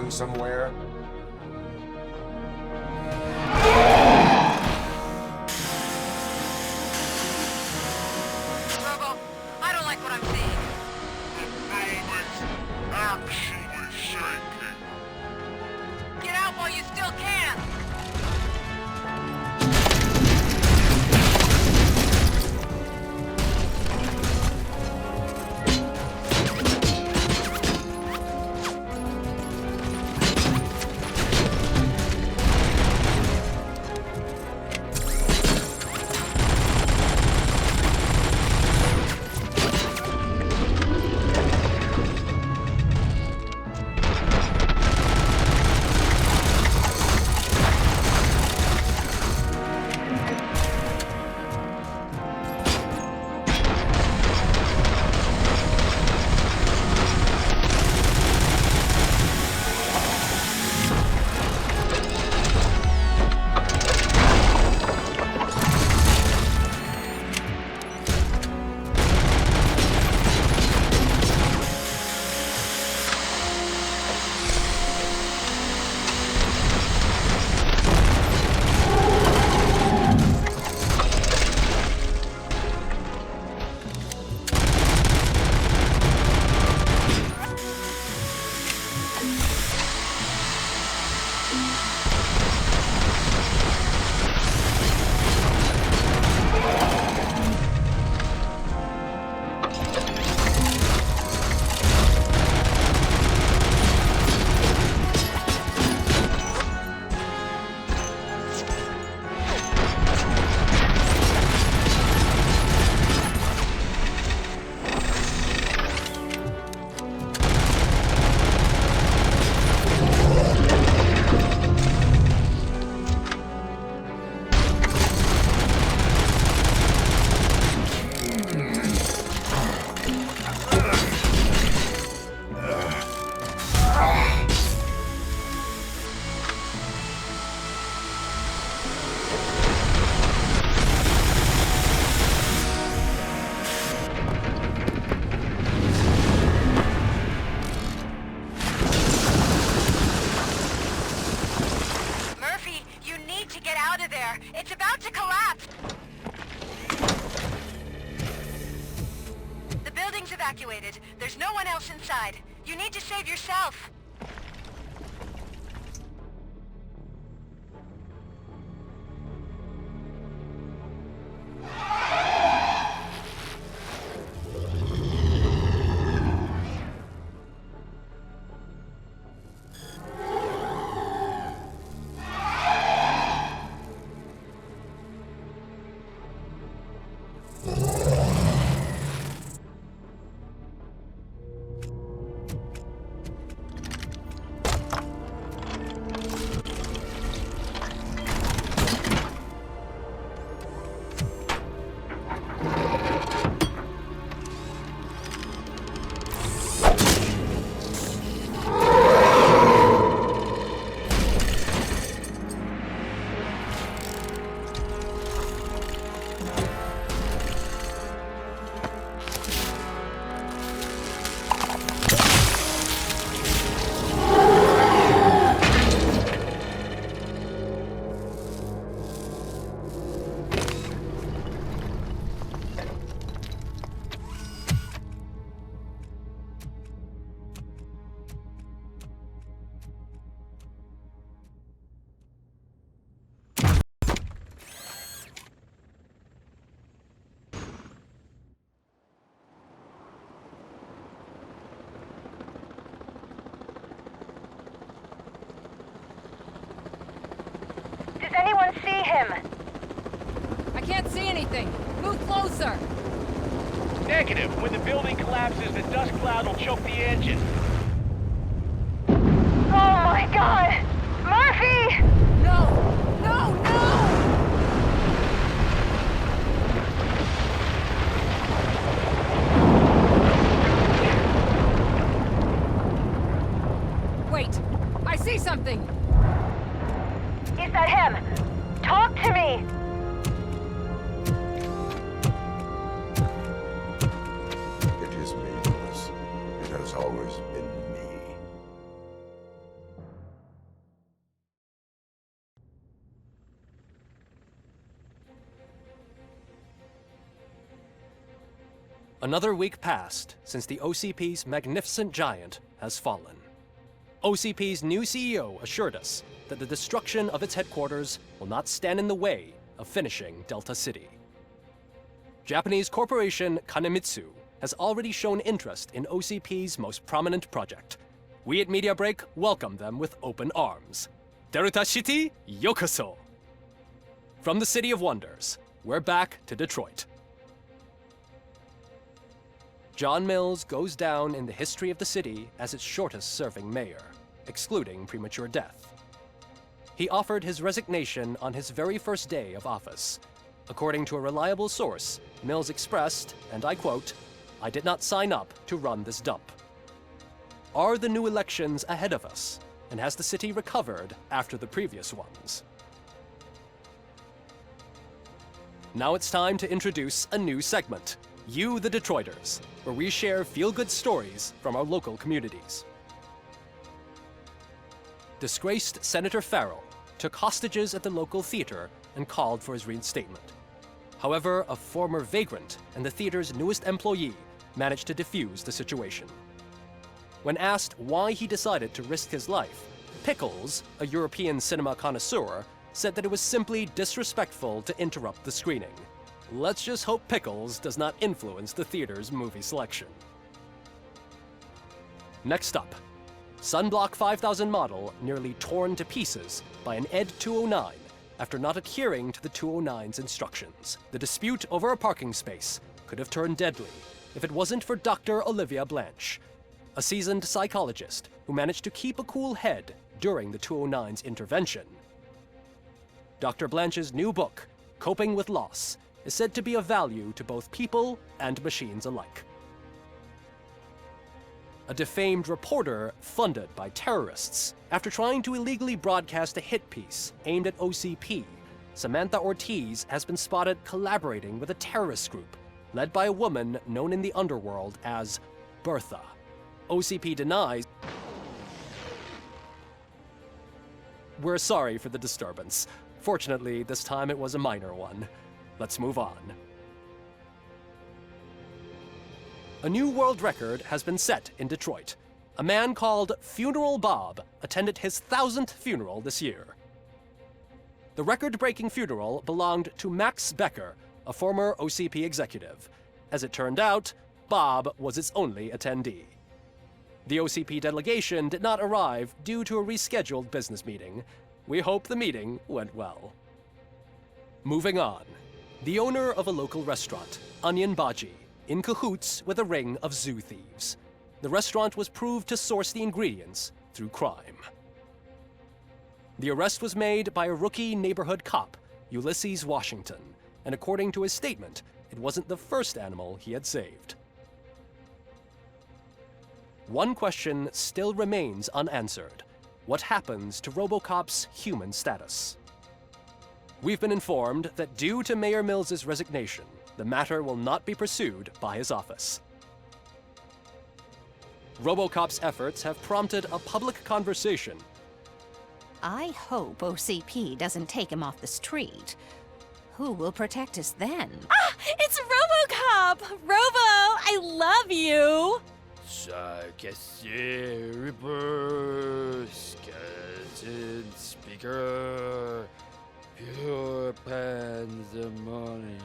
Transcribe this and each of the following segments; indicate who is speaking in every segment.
Speaker 1: going somewhere?
Speaker 2: Robo, I don't like what I'm seeing.
Speaker 3: Actually shaking.
Speaker 2: Get out while you still can! It's about to collapse! The building's evacuated. There's no one else inside. You need to save yourself. Anyone see him?
Speaker 4: I can't see anything. Move closer.
Speaker 5: Negative. When the building collapses, the dust cloud will choke the engine.
Speaker 2: Oh my God! Murphy!
Speaker 4: No! No! No! Wait! I see something!
Speaker 2: Is that him? Talk to me!
Speaker 1: It is me, Lewis. It has always been me. Another week passed since the OCP's magnificent giant has fallen. OCP's new CEO assured us that the destruction of its headquarters will not stand in the way of finishing Delta City. Japanese corporation Kanemitsu has already shown interest in OCP's most prominent project. We at Media Break welcome them with open arms. Delta City, yokoso! From the City of Wonders, we're back to Detroit. John Mills goes down in the history of the city as its shortest-serving mayor, excluding premature death. He offered his resignation on his very first day of office. According to a reliable source, Mills expressed, and I quote, "I did not sign up to run this dump." Are the new elections ahead of us? And has the city recovered after the previous ones? Now it's time to introduce a new segment, You the Detroiters, where we share feel-good stories from our local communities. Disgraced Senator Farrell took hostages at the local theater and called for his reinstatement. However, a former vagrant and the theater's newest employee managed to defuse the situation. When asked why he decided to risk his life, Pickles, a European cinema connoisseur, said that it was simply disrespectful to interrupt the screening. Let's just hope Pickles does not influence the theater's movie selection. Next up, Sunblock 5000 model nearly torn to pieces by an ED 209 after not adhering to the 209's instructions. The dispute over a parking space could have turned deadly if it wasn't for Dr. Olivia Blanche, a seasoned psychologist who managed to keep a cool head during the 209's intervention. Dr. Blanche's new book, Coping with Loss, is said to be of value to both people and machines alike. A defamed reporter funded by terrorists. After trying to illegally broadcast a hit piece aimed at OCP, Samantha Ortiz has been spotted collaborating with a terrorist group led by a woman known in the underworld as Bertha. OCP denies. We're sorry for the disturbance. Fortunately, this time it was a minor one. Let's move on. A new world record has been set in Detroit. A man called Funeral Bob attended his 1000th funeral this year. The record-breaking funeral belonged to Max Becker, a former OCP executive. As it turned out, Bob was its only attendee. The OCP delegation did not arrive due to a rescheduled business meeting. We hope the meeting went well. Moving on. The owner of a local restaurant, Onion Baji, in cahoots with a ring of zoo thieves. The restaurant was proved to source the ingredients through crime. The arrest was made by a rookie neighborhood cop, Ulysses Washington, and according to his statement, it wasn't the first animal he had saved. One question still remains unanswered. What happens to Robocop's human status? We've been informed that due to Mayor Mills's resignation, the matter will not be pursued by his office. Robocop's efforts have prompted a public conversation.
Speaker 6: I hope OCP doesn't take him off the street. Who will protect us then?
Speaker 7: Ah! It's Robocop! Robo, I love you!
Speaker 8: Reaper, skeleton speaker, pure pandemonium.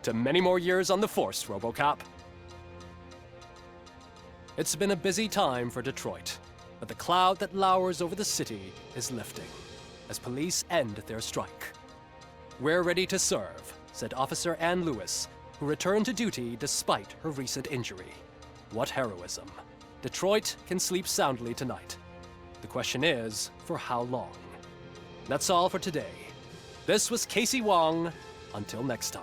Speaker 1: To many more years on the force, Robocop. It's been a busy time for Detroit, but the cloud that lowers over the city is lifting as police end their strike. We're ready to serve, said Officer Ann Lewis, who returned to duty despite her recent injury. What heroism. Detroit can sleep soundly tonight. The question is, for how long? That's all for today. This was Casey Wong. Until next time.